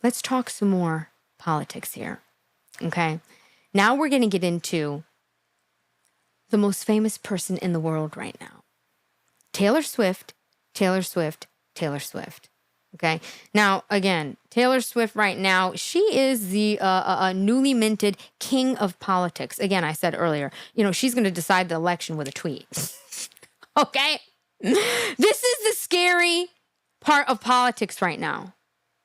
let's talk some more politics here, okay? Now we're going to get into the most famous person in the world right now. Taylor Swift, Taylor Swift, Taylor Swift. Okay. Now, again, Taylor Swift right now, she is the newly minted king of politics. Again, I said earlier, she's going to decide the election with a tweet. Okay. This is the scary part of politics right now.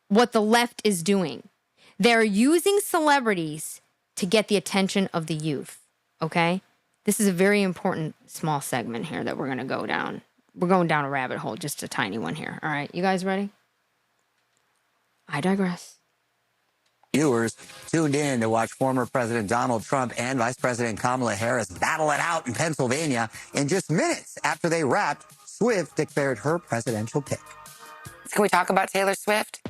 What the left is doing. They're using celebrities to get the attention of the youth. Okay. This is a very important small segment here that we're going to go down. We're going down a rabbit hole, just a tiny one here. All right. You guys ready? I digress. Viewers tuned in to watch former President Donald Trump and Vice President Kamala Harris battle it out in Pennsylvania. In just minutes after they wrapped, Swift declared her presidential pick. Can we talk about Taylor Swift?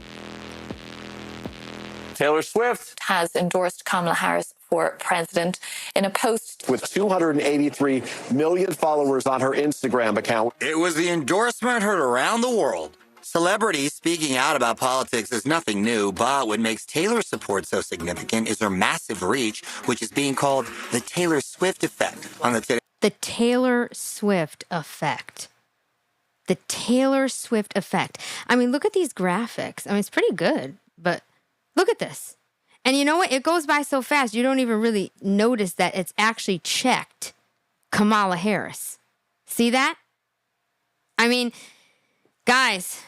Taylor Swift has endorsed Kamala Harris for president in a post. With 283 million followers on her Instagram account. It was the endorsement heard around the world. Celebrities speaking out about politics is nothing new, but what makes Taylor's support so significant is her massive reach, which is being called the Taylor Swift effect on the Today. The Taylor Swift effect. The Taylor Swift effect. I mean, look at these graphics. I mean, it's pretty good, but look at this. And you know what? It goes by so fast, you don't even really notice that it's actually checked Kamala Harris. See that? I mean, guys,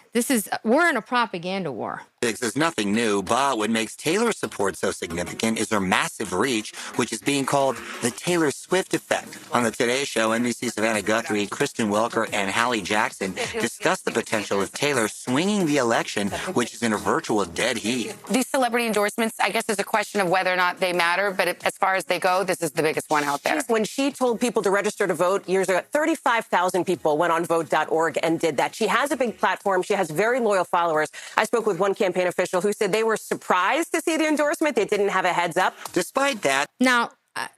we're in a propaganda war. Is nothing new, but what makes Taylor's support so significant is her massive reach, which is being called the Taylor Swift effect. On the Today Show, NBC Savannah Guthrie, Kristen Welker, and Hallie Jackson discussed the potential of Taylor swinging the election, which is in a virtual dead heat. These celebrity endorsements, I guess, is a question of whether or not they matter, but as far as they go, this is the biggest one out there. When she told people to register to vote years ago, 35,000 people went on vote.org and did that. She has a big platform. She has very loyal followers. I spoke with one campaign official who said they were surprised to see the endorsement. They didn't have a heads up. Despite that. Now,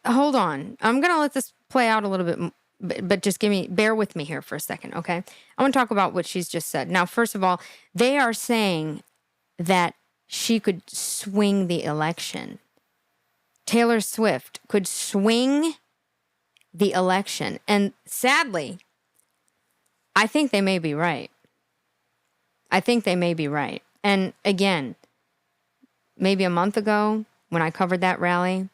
hold on. I'm going to let this play out a little bit, but just bear with me here for a second, okay? I want to talk about what she's just said. Now, first of all, they are saying that she could swing the election. Taylor Swift could swing the election. And sadly, I think they may be right. And again, maybe a month ago when I covered that rally,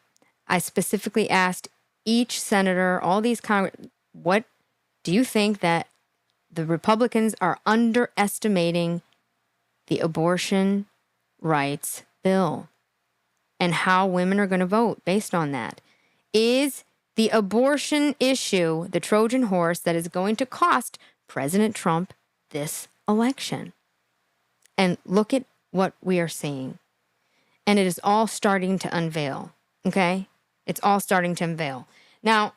I specifically asked each senator, all these what do you think that the Republicans are underestimating the abortion rights bill and how women are going to vote based on that? Is the abortion issue the Trojan horse that is going to cost President Trump this election? And look at what we are seeing. And it is all starting to unveil, okay? It's all starting to unveil. Now,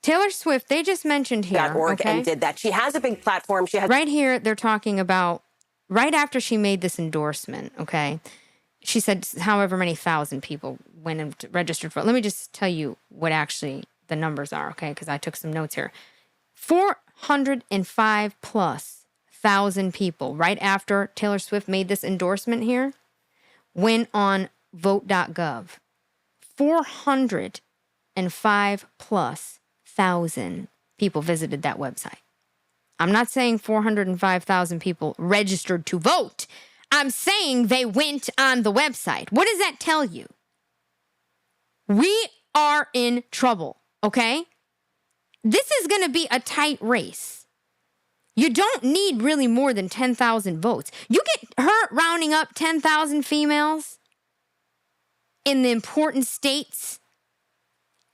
Taylor Swift, they just mentioned here, and did that. She has a big platform. She has right here, they're talking about, right after she made this endorsement, okay? She said however many thousand people went and registered for it. Let me just tell you what actually the numbers are, okay? Because I took some notes here. 405 plus thousand people right after Taylor Swift made this endorsement here went on vote.gov. 405 plus thousand people visited that website. I'm not saying 405,000 people registered to vote. I'm saying they went on the website. What does that tell you? We are in trouble, okay? This is going to be a tight race. You don't need really more than 10,000 votes. You get her rounding up 10,000 females in the important states,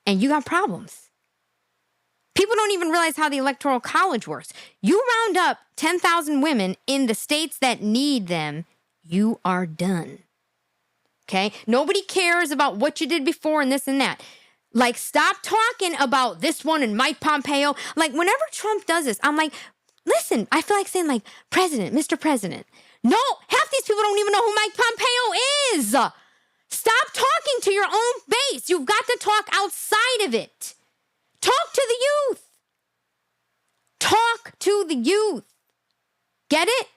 and you got problems. People don't even realize how the Electoral College works. You round up 10,000 women in the states that need them, you are done. Okay? Nobody cares about what you did before and this and that. Like, stop talking about this one and Mike Pompeo. Like, whenever Trump does this, I'm like, listen, I feel like saying, like, President, Mr. President. No, half these people don't even know who Mike Pompeo is. Stop talking to your own base. You've got to talk outside of it. Talk to the youth. Talk to the youth. Get it?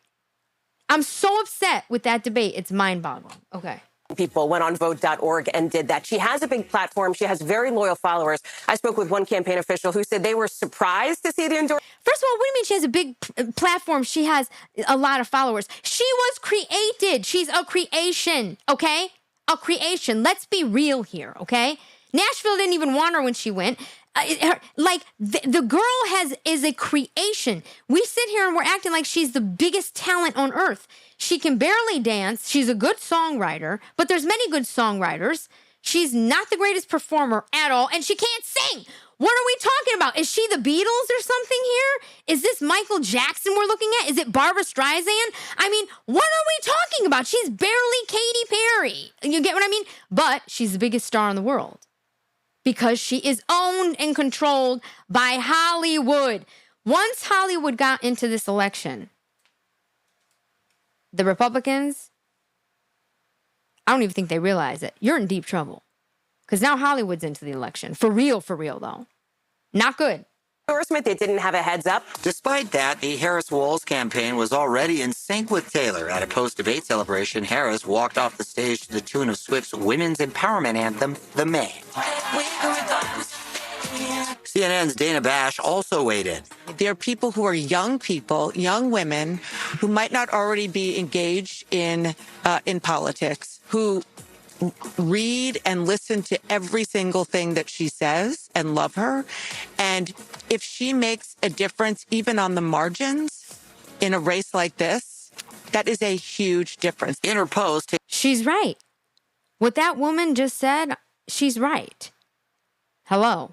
I'm so upset with that debate. It's mind-boggling. Okay. People went on vote.org and did that. She has a big platform. She has very loyal followers. I spoke with one campaign official who said they were surprised to see the endorsement. First of all, what do you mean she has a big platform? She has a lot of followers. She was created. She's a creation, okay? A creation. Let's be real here, okay? Nashville didn't even want her when she went. The girl is a creation. We sit here and we're acting like she's the biggest talent on earth. She can barely dance. She's a good songwriter, but there's many good songwriters. She's not the greatest performer at all, and she can't sing. What are we talking about? Is she the Beatles or something here? Is this Michael Jackson we're looking at? Is it Barbara Streisand? I mean, what are we talking about? She's barely Katy Perry. You get what I mean? But she's the biggest star in the world because she is owned and controlled by Hollywood. Once Hollywood got into this election, the Republicans, I don't even think they realize it. You're in deep trouble. Because now Hollywood's into the election. For real, though. Not good. Endorsement, they didn't have a heads up. Despite that, the Harris-Walz campaign was already in sync with Taylor. At a post-debate celebration, Harris walked off the stage to the tune of Swift's women's empowerment anthem, The May. CNN's Dana Bash also weighed in. There are people who are young women, who might not already be engaged in politics, who read and listen to every single thing that she says and love her. And if she makes a difference, even on the margins, in a race like this, that is a huge difference. In her post, she's right. What that woman just said, she's right. Hello.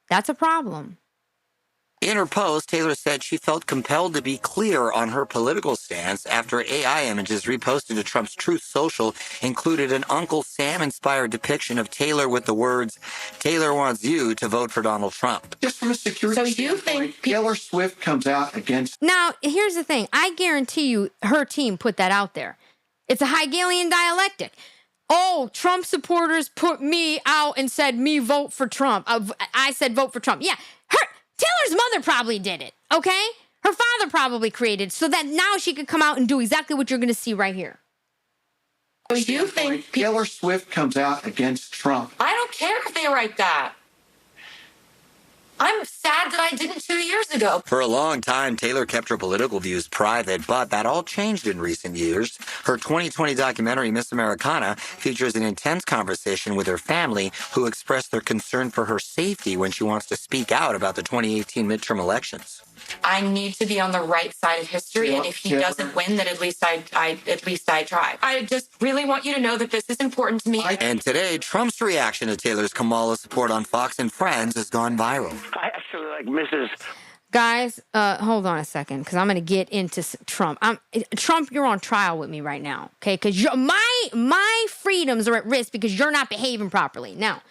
That's a problem. In her post, Taylor said she felt compelled to be clear on her political stance after AI images reposted to Trump's Truth Social included an Uncle Sam-inspired depiction of Taylor with the words, "Taylor wants you to vote for Donald Trump." Just from a security standpoint, Taylor Swift comes out against... Now, here's the thing. I guarantee you her team put that out there. It's a Hegelian dialectic. Oh, Trump supporters put me out and said, me vote for Trump. I said vote for Trump. Yeah, Taylor's mother probably did it, okay? Her father probably created so that now she could come out and do exactly what you're going to see right here. Do you think Taylor Swift comes out against Trump? I don't care if they write that. I'm sad that I didn't 2 years ago. For a long time, Taylor kept her political views private, but that all changed in recent years. Her 2020 documentary, Miss Americana, features an intense conversation with her family who expressed their concern for her safety when she wants to speak out about the 2018 midterm elections. I need to be on the right side of history, and if he doesn't win, then at least I try. I just really want you to know that this is important to me. And today, Trump's reaction to Taylor's Kamala support on Fox and Friends has gone viral. I actually like Mrs. Guys, hold on a second, because I'm going to get into Trump. Trump, you're on trial with me right now, okay? Because my freedoms are at risk because you're not behaving properly. Now,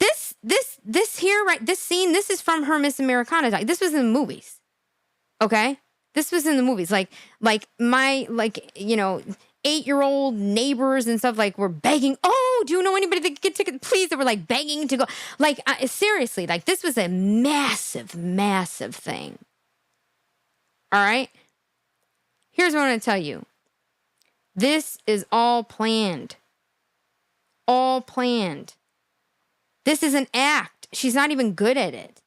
this here, right, this scene, this is from her Miss Americana. This was in the movies, okay? This was in the movies. Like my, 8-year-old neighbors and stuff, were begging, oh, do you know anybody that could get tickets? Please, they were, begging to go. Seriously, this was a massive, massive thing. All right? Here's what I'm going to tell you. This is all planned. All planned. This is an act. She's not even good at it.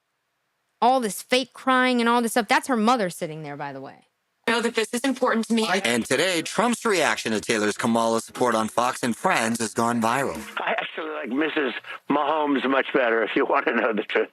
All this fake crying and all this stuff. That's her mother sitting there, by the way. Know that this is important to me. And today, Trump's reaction to Taylor's Kamala support on Fox and Friends has gone viral. I actually like Mrs. Mahomes much better, if you want to know the truth.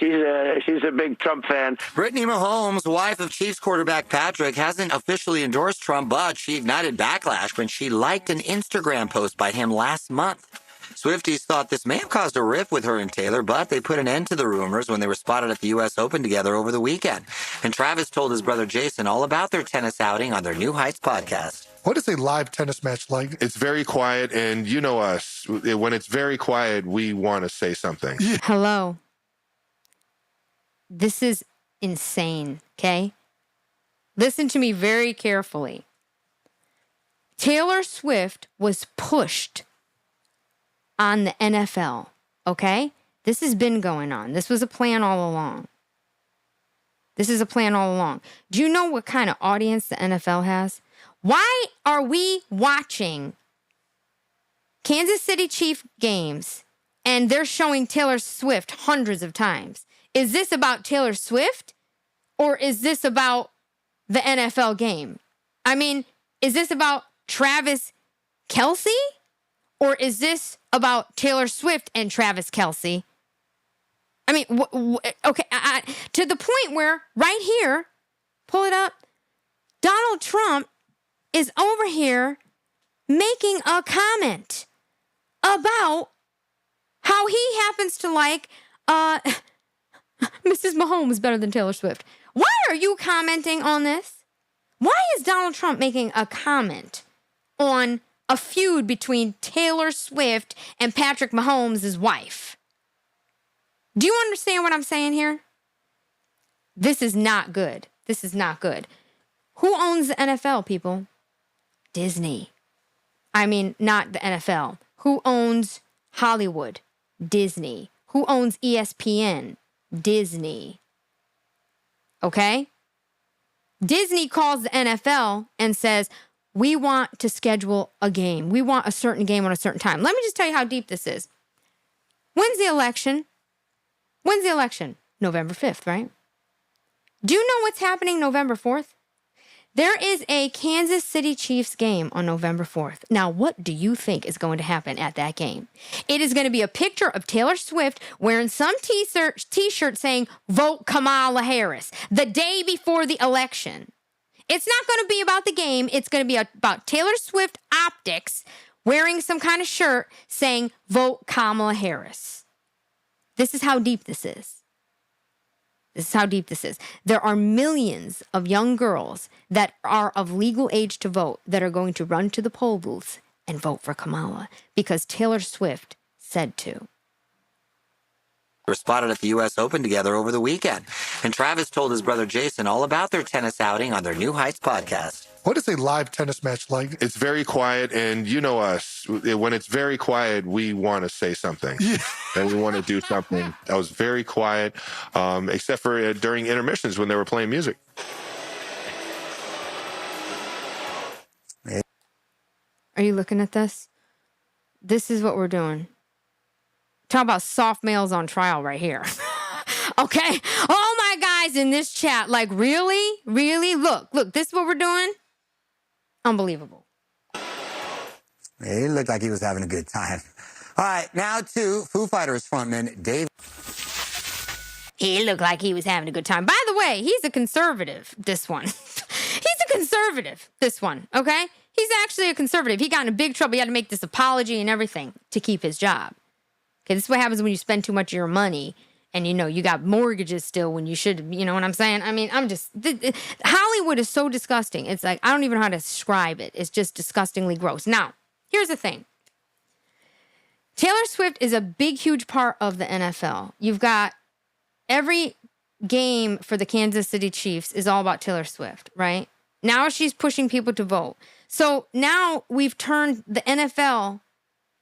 She's a big Trump fan. Britney Mahomes, wife of Chiefs quarterback Patrick, hasn't officially endorsed Trump, but she ignited backlash when she liked an Instagram post by him last month. Swifties thought this may have caused a rift with her and Taylor, but they put an end to the rumors when they were spotted at the U.S. Open together over the weekend. And Travis told his brother Jason all about their tennis outing on their New Heights podcast. What is a live tennis match like? It's very quiet, and you know us. When it's very quiet, we want to say something. Yeah. Hello. This is insane, okay? Listen to me very carefully. Taylor Swift was pushed on the NFL, okay? This has been going on. This was a plan all along. This is a plan all along. Do you know what kind of audience the NFL has? Why are we watching Kansas City Chiefs games and they're showing Taylor Swift hundreds of times? Is this about Taylor Swift or is this about the NFL game? I mean, is this about Travis Kelce or is this about Taylor Swift and Travis Kelce? I mean, okay, to the point where right here, pull it up, Donald Trump is over here making a comment about how he happens to like Mrs. Mahomes better than Taylor Swift. Why are you commenting on this? Why is Donald Trump making a comment on a feud between Taylor Swift and Patrick Mahomes' wife? Do you understand what I'm saying here? This is not good. This is not good. Who owns the NFL, people? Disney. I mean, not the NFL. Who owns Hollywood? Disney. Who owns ESPN? Disney. Okay? Disney calls the NFL and says, we want to schedule a game. We want a certain game on a certain time. Let me just tell you how deep this is. When's the election? When's the election? November 5th, right? Do you know what's happening November 4th? There is a Kansas City Chiefs game on November 4th. Now, what do you think is going to happen at that game? It is going to be a picture of Taylor Swift wearing some t-shirt saying, vote Kamala Harris, the day before the election. It's not going to be about the game. It's going to be about Taylor Swift optics wearing some kind of shirt saying, vote Kamala Harris. This is how deep this is. This is how deep this is. There are millions of young girls that are of legal age to vote that are going to run to the poll booths and vote for Kamala because Taylor Swift said to. Were spotted at the U.S. Open together over the weekend. And Travis told his brother Jason all about their tennis outing on their New Heights podcast. What is a live tennis match like? It's very quiet, and you know us. When it's very quiet, we want to say something. Yeah. And we want to do something. I was very quiet, except for during intermissions when they were playing music. Are you looking at this? This is what we're doing. Talk about soft males on trial right here. Okay? All my guys in this chat, like, really? Really? Look, this is what we're doing? Unbelievable. He looked like he was having a good time. All right, now to Foo Fighters frontman Dave. He looked like he was having a good time. By the way, he's a conservative, this one. He's a conservative, this one, okay? He's actually a conservative. He got in big trouble. He had to make this apology and everything to keep his job. Okay, this is what happens when you spend too much of your money and, you know, you got mortgages still when you should, you know what I'm saying? I mean, Hollywood is so disgusting. It's like, I don't even know how to describe it. It's just disgustingly gross. Now, here's the thing. Taylor Swift is a big, huge part of the NFL. You've got every game for the Kansas City Chiefs is all about Taylor Swift, right? Now she's pushing people to vote. So now we've turned the NFL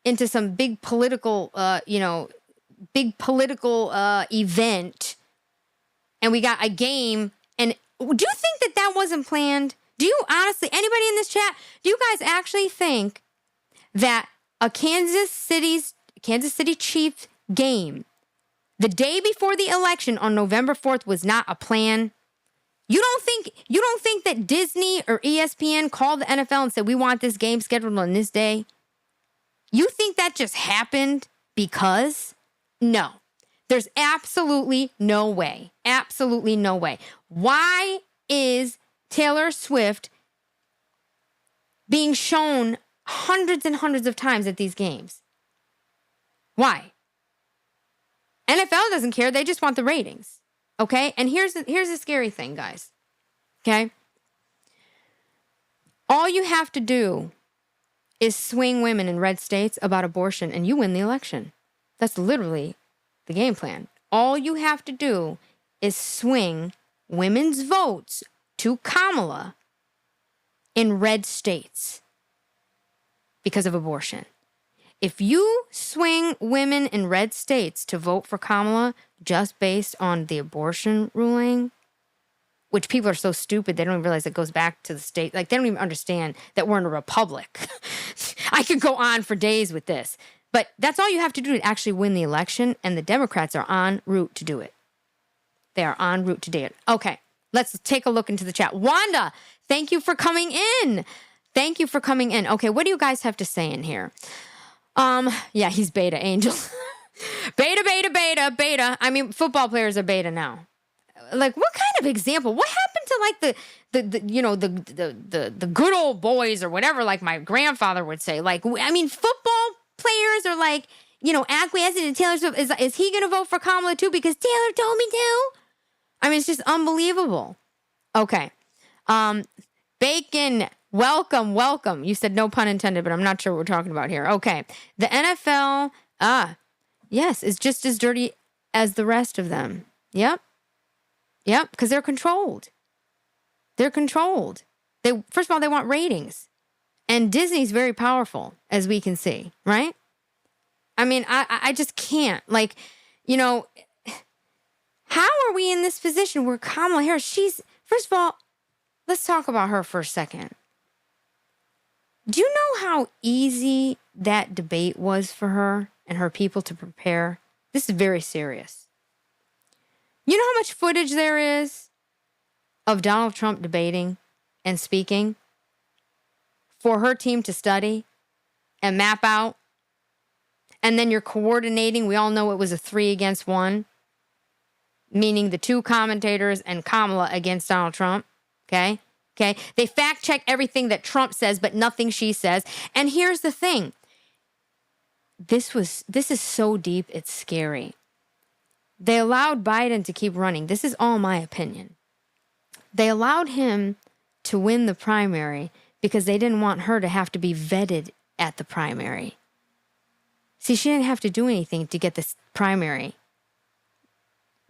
into some big political, event. And we got a game. And do you think that wasn't planned? Do you honestly, anybody in this chat, do you guys actually think that a Kansas City Chiefs game the day before the election on November 4th was not a plan? You don't think that Disney or ESPN called the NFL and said, we want this game scheduled on this day? You think that just happened because? No. There's absolutely no way. Absolutely no way. Why is Taylor Swift being shown hundreds and hundreds of times at these games? Why? NFL doesn't care. They just want the ratings. Okay? And here's the scary thing, guys. Okay? All you have to do is swing women in red states about abortion and you win the election. That's literally the game plan. All you have to do is swing women's votes to Kamala in red states because of abortion. If you swing women in red states to vote for Kamala just based on the abortion ruling, which people are so stupid, they don't even realize it goes back to the state. Like, they don't even understand that we're in a republic. I could go on for days with this. But that's all you have to do to actually win the election, and the Democrats are en route to do it. They are en route to do it. Okay, let's take a look into the chat. Wanda, thank you for coming in. Thank you for coming in. Okay, what do you guys have to say in here? Yeah, he's beta, Angel. Beta. I mean, football players are beta now. Like, what kind of example? What happened to like the good old boys or whatever, like my grandfather would say? Like, I mean, football players are like, acquiescing to Taylor Swift. Is he going to vote for Kamala too because Taylor told me to? I mean, it's just unbelievable. Okay. Bacon, welcome. You said no pun intended, but I'm not sure what we're talking about here. Okay. The NFL, yes, is just as dirty as the rest of them. Yep, because they're controlled. First of all, they want ratings. And Disney's very powerful, as we can see, right? I mean, I just can't. Like, how are we in this position where Kamala Harris, first of all, let's talk about her for a second. Do you know how easy that debate was for her and her people to prepare? This is very serious. You know how much footage there is of Donald Trump debating and speaking for her team to study and map out? And then you're coordinating. We all know it was a 3-against-1, meaning the 2 commentators and Kamala against Donald Trump. Okay. They fact check everything that Trump says, but nothing she says. And here's the thing. This is so deep, it's scary. They allowed Biden to keep running. This is all my opinion. They allowed him to win the primary because they didn't want her to have to be vetted at the primary. See, she didn't have to do anything to get this primary.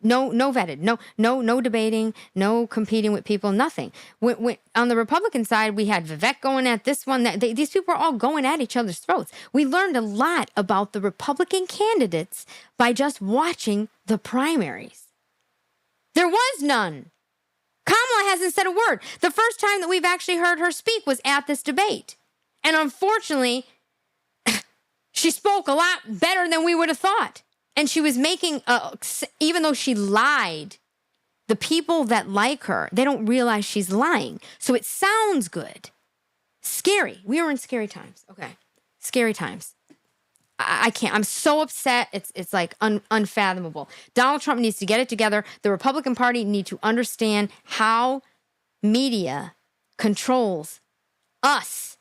No vetted, no debating, no competing with people, nothing. When, on the Republican side, we had Vivek going at this one. These people were all going at each other's throats. We learned a lot about the Republican candidates by just watching the primaries. There was none. Kamala hasn't said a word. The first time that we've actually heard her speak was at this debate. And unfortunately, she spoke a lot better than we would have thought. And she was making, even though she lied, the people that like her, they don't realize she's lying. So it sounds good. Scary. We were in scary times. Okay. Scary times. I can't. I'm so upset. It's like unfathomable. Donald Trump needs to get it together. The Republican Party need to understand how media controls us